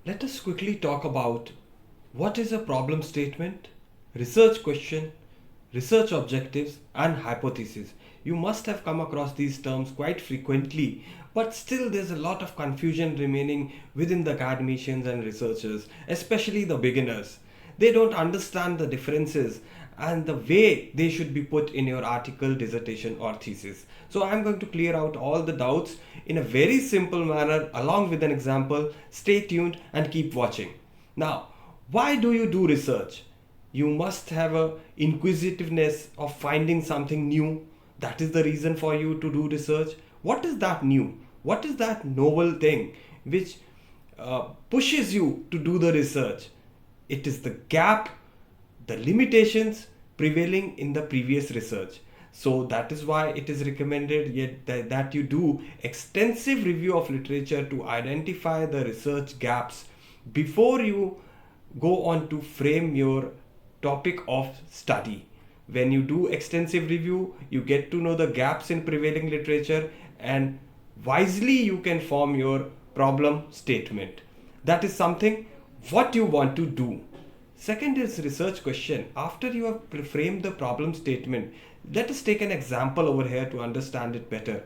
Let us quickly talk about what is a problem statement, research question, research objectives, and hypothesis. You must have come across these terms quite frequently, but still there's a lot of confusion remaining within the academicians and researchers, especially the beginners. They don't understand the differences and the way they should be put in your article, dissertation, or thesis. So, I'm going to clear out all the doubts in a very simple manner along with an example. Stay tuned and keep watching. Now, why do you do research? You must have a inquisitiveness of finding something new. That is the reason for you to do research. What is that new? What is that novel thing which pushes you to do the research? It is the gap, the limitations prevailing in the previous research. So that is why it is recommended that you do extensive review of literature to identify the research gaps before you go on to frame your topic of study. When you do extensive review, you get to know the gaps in prevailing literature, and wisely you can form your problem statement. That is something what you want to do. Second is research question. After you have framed the problem statement, let us take an example over here to understand it better.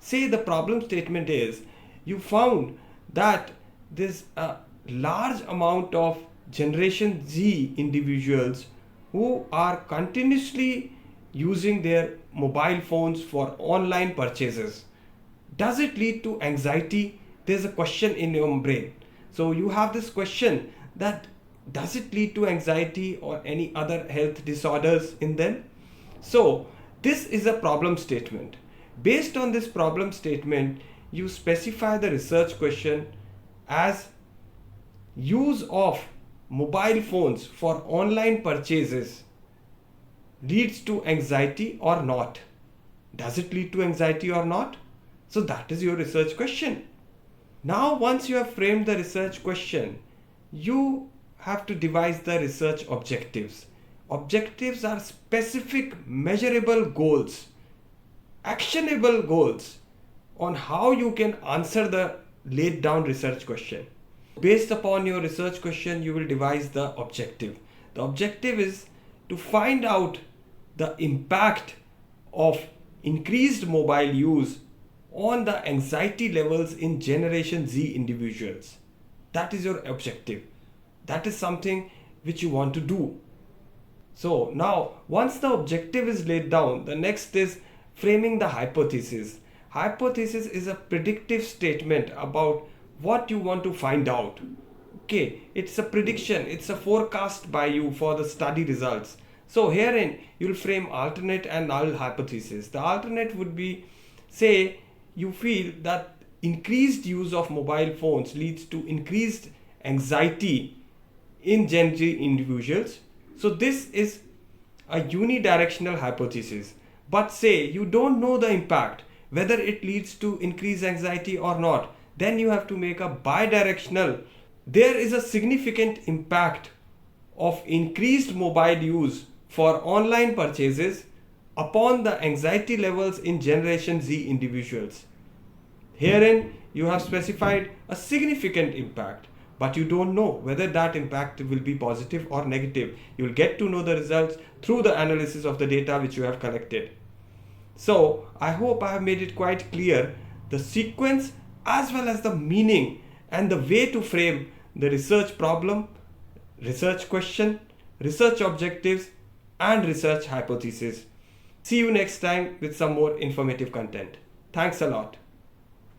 Say the problem statement is you found that there's a large amount of Generation Z individuals who are continuously using their mobile phones for online purchases. Does it lead to anxiety? There's a question in your brain. So you have this question that does it lead to anxiety or any other health disorders in them? So this is a problem statement. Based on this problem statement, you specify the research question as use of mobile phones for online purchases leads to anxiety or not. Does it lead to anxiety or not? So that is your research question. Now once you have framed the research question, you have to devise the research objectives. Objectives are specific measurable goals, actionable goals on how you can answer the laid down research question. Based upon your research question, you will devise the objective. The objective is to find out the impact of increased mobile use on the anxiety levels in Generation Z individuals. That is your objective. That is something which you want to do. So now, once the objective is laid down, the next is framing the hypothesis. Hypothesis is a predictive statement about what you want to find out. Okay, it's a prediction, it's a forecast by you for the study results. So herein you'll frame alternate and null hypothesis. The alternate would be, say you feel that increased use of mobile phones leads to increased anxiety in Gen Z individuals. So this is a unidirectional hypothesis. But say you don't know the impact, whether it leads to increased anxiety or not, then you have to make a bidirectional. There is a significant impact of increased mobile use for online purchases upon the anxiety levels in Generation Z individuals. Herein, you have specified a significant impact, but you don't know whether that impact will be positive or negative. You will get to know the results through the analysis of the data which you have collected. So, I hope I have made it quite clear the sequence as well as the meaning and the way to frame the research problem, research question, research objectives, and research hypothesis. See you next time with some more informative content. Thanks a lot.